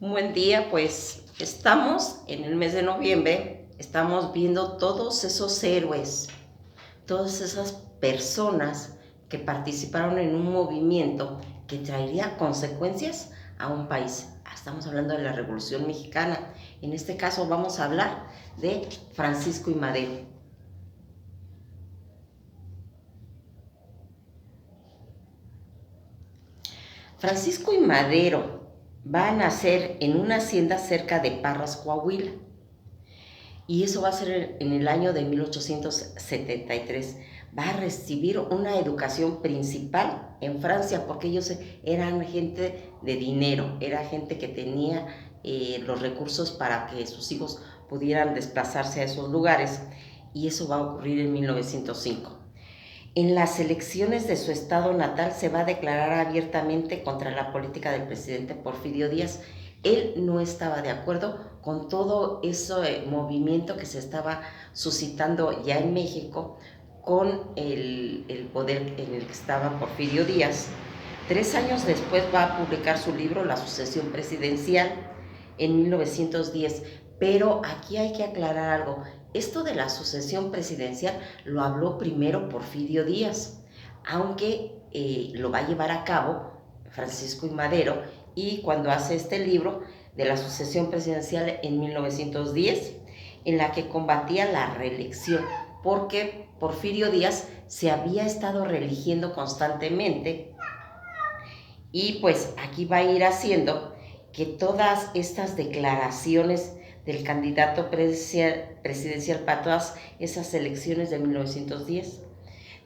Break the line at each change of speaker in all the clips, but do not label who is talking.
Un buen día, pues estamos en el mes de noviembre, estamos viendo todos esos héroes, todas esas personas que participaron en un movimiento que traería consecuencias a un país. Estamos hablando de la Revolución Mexicana. En este caso vamos a hablar de Francisco I. Madero. Francisco I. Madero va a nacer en una hacienda cerca de Parras, Coahuila. Y eso va a ser en el año de 1873. Va a recibir una educación principal en Francia porque ellos eran gente de dinero, era gente que tenía los recursos para que sus hijos pudieran desplazarse a esos lugares, y eso va a ocurrir en 1905. En las elecciones de su estado natal se va a declarar abiertamente contra la política del presidente Porfirio Díaz. Él no estaba de acuerdo con todo ese movimiento que se estaba suscitando ya en México con el poder en el que estaba Porfirio Díaz. 3 años después va a publicar su libro La sucesión presidencial en 1910, pero aquí hay que aclarar algo. Esto de la sucesión presidencial lo habló primero Porfirio Díaz, aunque lo va a llevar a cabo Francisco I. Madero, y cuando hace este libro de la sucesión presidencial en 1910, en la que combatía la reelección, porque Porfirio Díaz se había estado reeligiendo constantemente, y pues aquí va a ir haciendo que todas estas declaraciones del candidato presidencial para todas esas elecciones de 1910.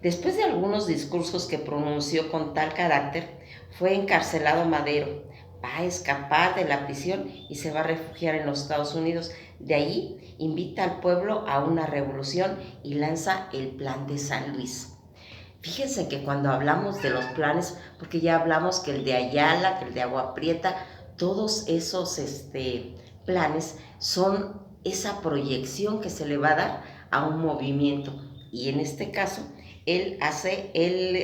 Después de algunos discursos que pronunció con tal carácter, fue encarcelado Madero. Va a escapar de la prisión y se va a refugiar en los Estados Unidos. De ahí invita al pueblo a una revolución y lanza el Plan de San Luis. Fíjense que cuando hablamos de los planes, porque ya hablamos que el de Ayala, que el de Agua Prieta, todos esos planes son esa proyección que se le va a dar a un movimiento. Y en este caso, él hace el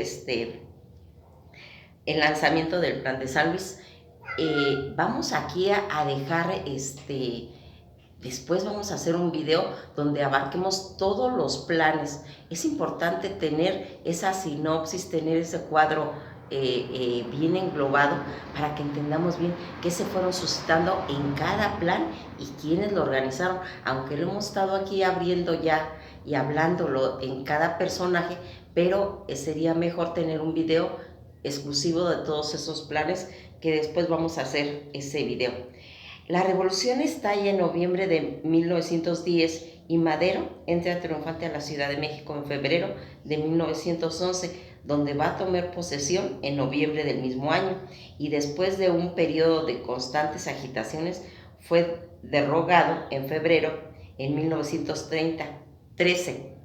lanzamiento del Plan de San Luis. Vamos aquí a dejar después vamos a hacer un video donde abarquemos todos los planes. Es importante tener esa sinopsis, tener ese cuadro bien englobado para que entendamos bien qué se fueron suscitando en cada plan y quiénes lo organizaron. Aunque lo hemos estado aquí abriendo ya y hablándolo en cada personaje, pero sería mejor tener un video exclusivo de todos esos planes, que después vamos a hacer ese video. La revolución estalla en noviembre de 1910 y Madero entra triunfante a la Ciudad de México en febrero de 1911, donde va a tomar posesión en noviembre del mismo año, y después de un periodo de constantes agitaciones fue derrogado en febrero en 1913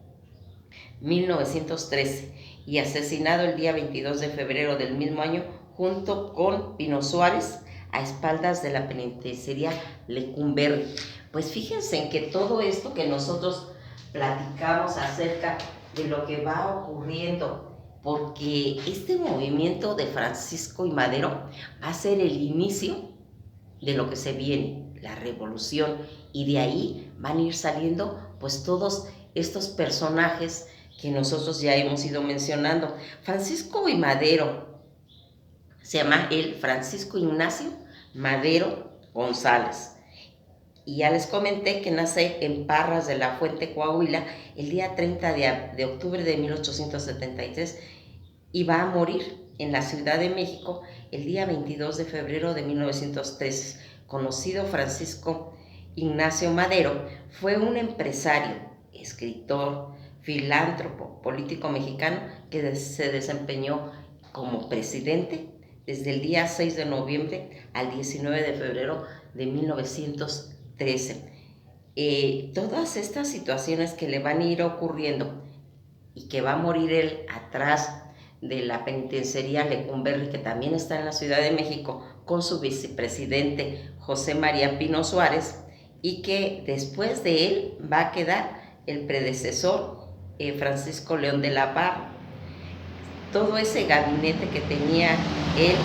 y asesinado el día 22 de febrero del mismo año junto con Pino Suárez, a espaldas de la penitenciaría Lecumberri. Pues fíjense en que todo esto que nosotros platicamos acerca de lo que va ocurriendo, porque este movimiento de Francisco I. Madero va a ser el inicio de lo que se viene, la revolución, y de ahí van a ir saliendo pues todos estos personajes que nosotros ya hemos ido mencionando. Francisco I. Madero se llama él Francisco Ignacio Madero González. Y ya les comenté que nace en Parras de la Fuente, Coahuila, el día 30 de octubre de 1873, y va a morir en la Ciudad de México el día 22 de febrero de 1913. Conocido Francisco Ignacio Madero, fue un empresario, escritor, filántropo, político mexicano que se desempeñó como presidente desde el día 6 de noviembre al 19 de febrero de 1913. Todas estas situaciones que le van a ir ocurriendo y que va a morir él atrás de la penitenciaría Lecumberri, que también está en la Ciudad de México, con su vicepresidente José María Pino Suárez, y que después de él va a quedar el predecesor Francisco León de la Barra. Todo ese gabinete que tenía él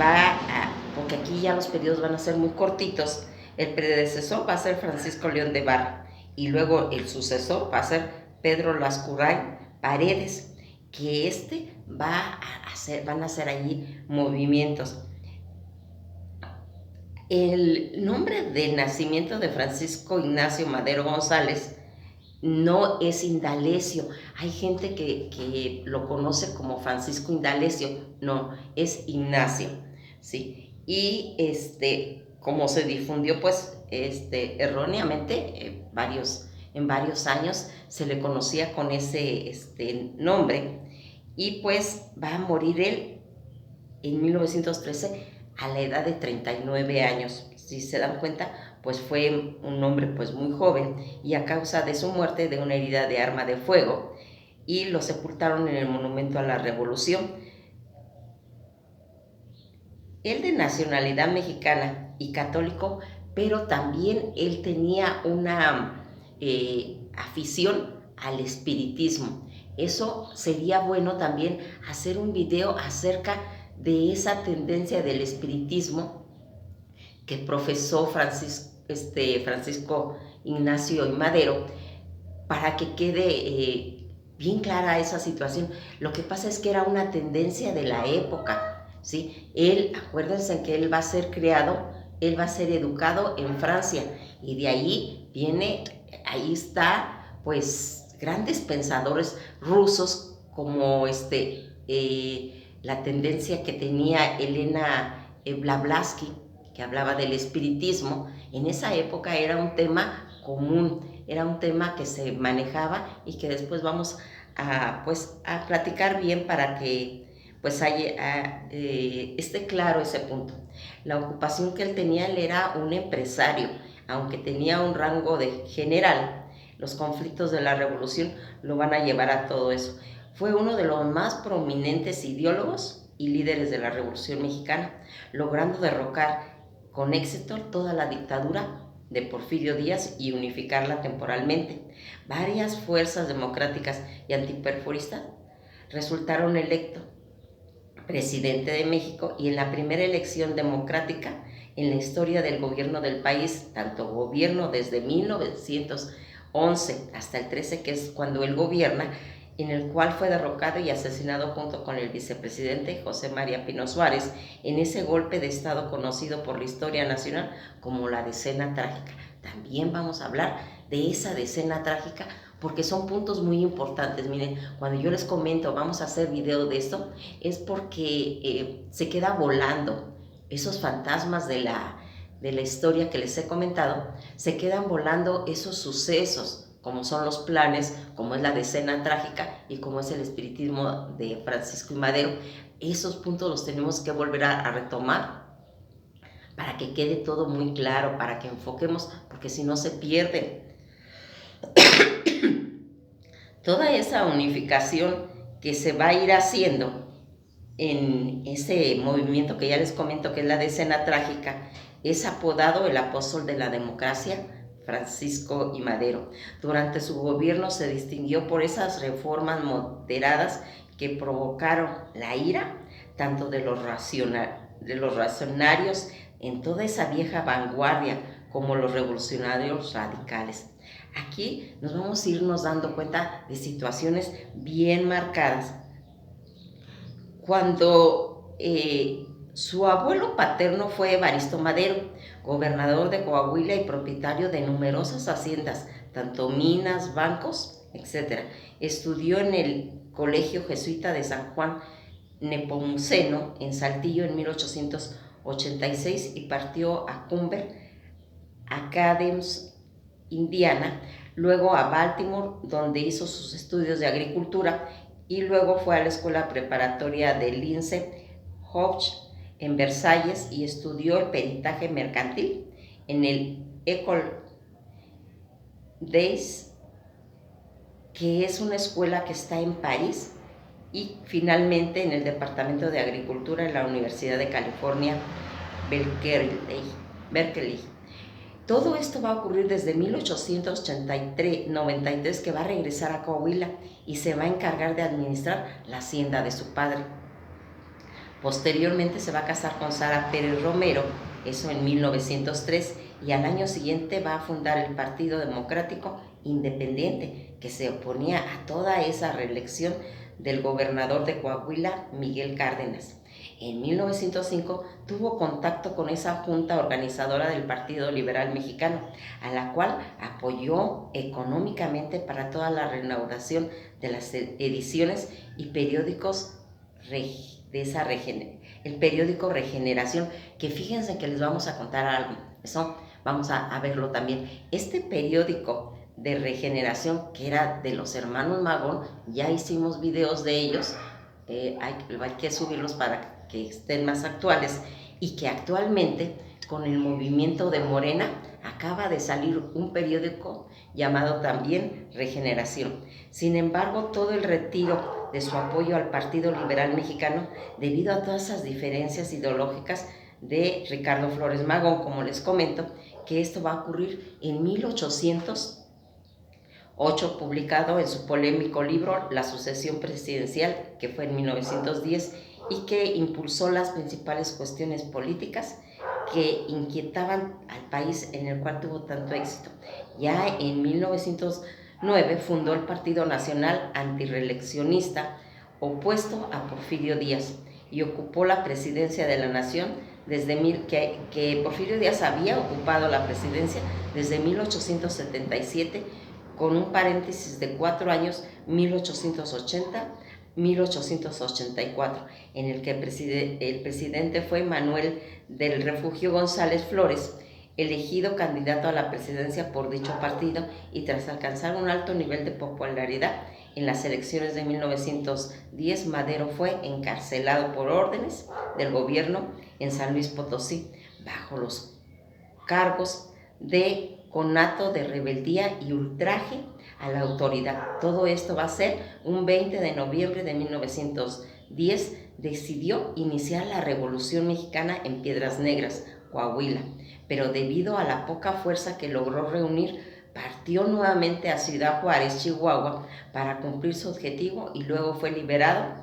va a porque aquí ya los periodos van a ser muy cortitos. El predecesor va a ser Francisco León de Barra y luego el sucesor va a ser Pedro Lascurain Paredes, que van a hacer allí movimientos. El nombre de nacimiento de Francisco Ignacio Madero González no es Indalecio. Hay gente que lo conoce como Francisco Indalecio. No, es Ignacio, ¿sí? Y como se difundió pues erróneamente, en varios años se le conocía con ese nombre, y pues va a morir él en 1913 a la edad de 39 años. Si se dan cuenta, pues fue un hombre pues muy joven, y a causa de su muerte de una herida de arma de fuego, y lo sepultaron en el Monumento a la Revolución. Él de nacionalidad mexicana y católico, pero también él tenía una afición al espiritismo. Eso sería bueno también hacer un video acerca de esa tendencia del espiritismo que profesó Francisco Ignacio y Madero, para que quede bien clara esa situación. Lo que pasa es que era una tendencia de la época, ¿sí? Acuérdense que él va a ser él va a ser educado en Francia, y de ahí está, pues, grandes pensadores rusos como la tendencia que tenía Elena Blavatsky, que hablaba del espiritismo. En esa época era un tema común, era un tema que se manejaba, y que después vamos a platicar bien para que pues esté claro ese punto. La ocupación que él tenía, él era un empresario, aunque tenía un rango de general. Los conflictos de la revolución lo van a llevar a todo eso. Fue uno de los más prominentes ideólogos y líderes de la Revolución Mexicana, logrando derrocar con éxito toda la dictadura de Porfirio Díaz y unificarla temporalmente. Varias fuerzas democráticas y antiperforistas resultaron electos presidente de México, y en la primera elección democrática en la historia del gobierno del país, tanto gobierno desde 1911 hasta el 13, que es cuando él gobierna, en el cual fue derrocado y asesinado junto con el vicepresidente José María Pino Suárez, en ese golpe de Estado conocido por la historia nacional como la Decena Trágica. También vamos a hablar de esa Decena Trágica, porque son puntos muy importantes. Miren, cuando yo les comento, vamos a hacer video de esto, es porque se queda volando esos fantasmas de la historia que les he comentado, se quedan volando esos sucesos, como son los planes, como es la Decena Trágica y como es el espiritismo de Francisco y Madero. Esos puntos los tenemos que volver a retomar para que quede todo muy claro, para que enfoquemos, porque si no se pierden. Toda esa unificación que se va a ir haciendo en ese movimiento que ya les comento, que es la Decena Trágica, es apodado el apóstol de la democracia, Francisco y Madero. Durante su gobierno se distinguió por esas reformas moderadas que provocaron la ira tanto de los reaccionarios en toda esa vieja vanguardia como los revolucionarios radicales. Aquí nos vamos a irnos dando cuenta de situaciones bien marcadas. Cuando su abuelo paterno fue Evaristo Madero, gobernador de Coahuila y propietario de numerosas haciendas, tanto minas, bancos, etc. Estudió en el Colegio Jesuita de San Juan Nepomuceno en Saltillo en 1886 y partió a Cumber Academy, Indiana, luego a Baltimore, donde hizo sus estudios de agricultura, y luego fue a la escuela preparatoria de Lince Hodge en Versalles y estudió el peritaje mercantil en el École des, que es una escuela que está en París, y finalmente en el Departamento de Agricultura en la Universidad de California, Berkeley. Todo esto va a ocurrir desde 1893, que va a regresar a Coahuila y se va a encargar de administrar la hacienda de su padre. Posteriormente se va a casar con Sara Pérez Romero, eso en 1903, y al año siguiente va a fundar el Partido Democrático Independiente, que se oponía a toda esa reelección del gobernador de Coahuila, Miguel Cárdenas. En 1905 tuvo contacto con esa junta organizadora del Partido Liberal Mexicano, a la cual apoyó económicamente para toda la reanudación de las ediciones y periódicos de esa el periódico Regeneración, que fíjense que les vamos a contar algo, eso vamos a verlo también. Este periódico de Regeneración, que era de los hermanos Magón, ya hicimos videos de ellos, hay que subirlos para que estén más actuales, y que actualmente con el movimiento de Morena acaba de salir un periódico llamado también Regeneración. Sin embargo, todo el retiro de su apoyo al Partido Liberal Mexicano, debido a todas esas diferencias ideológicas de Ricardo Flores Magón, como les comento, que esto va a ocurrir en 1808, publicado en su polémico libro La sucesión presidencial, que fue en 1910, y que impulsó las principales cuestiones políticas que inquietaban al país, en el cual tuvo tanto éxito. Ya en 1909 fundó el Partido Nacional Antirreeleccionista, opuesto a Porfirio Díaz, y ocupó la presidencia de la nación desde que Porfirio Díaz había ocupado la presidencia desde 1877, con un paréntesis de 4 años, 1880-1884, en el que el presidente fue Manuel del Refugio González Flores, elegido candidato a la presidencia por dicho partido, y tras alcanzar un alto nivel de popularidad en las elecciones de 1910, Madero fue encarcelado por órdenes del gobierno en San Luis Potosí, bajo los cargos de conato de rebeldía y ultraje a la autoridad. Todo esto va a ser un 20 de noviembre de 1910, decidió iniciar la Revolución Mexicana en Piedras Negras, Coahuila, pero debido a la poca fuerza que logró reunir, partió nuevamente a Ciudad Juárez, Chihuahua, para cumplir su objetivo, y luego fue liberado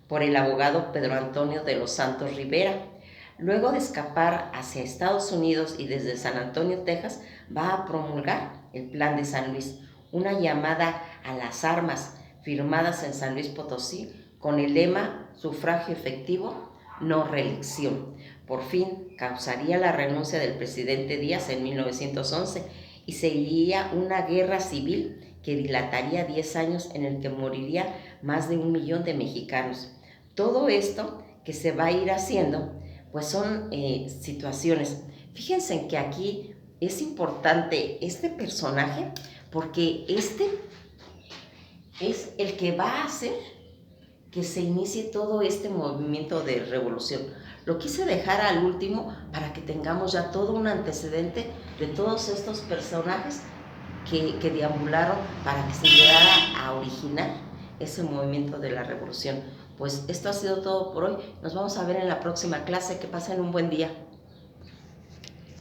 por el abogado Pedro Antonio de los Santos Rivera. Luego de escapar hacia Estados Unidos y desde San Antonio, Texas, va a promulgar el Plan de San Luis, una llamada a las armas firmadas en San Luis Potosí con el lema sufragio efectivo, no reelección. Por fin causaría la renuncia del presidente Díaz en 1911 y seguiría una guerra civil que dilataría 10 años, en el que moriría más de 1 millón de mexicanos. Todo esto que se va a ir haciendo, pues son situaciones. Fíjense en que aquí es importante este personaje, porque este es el que va a hacer que se inicie todo este movimiento de revolución. Lo quise dejar al último para que tengamos ya todo un antecedente de todos estos personajes que deambularon para que se llegara a originar ese movimiento de la revolución. Pues esto ha sido todo por hoy. Nos vamos a ver en la próxima clase. Que pasen un buen día.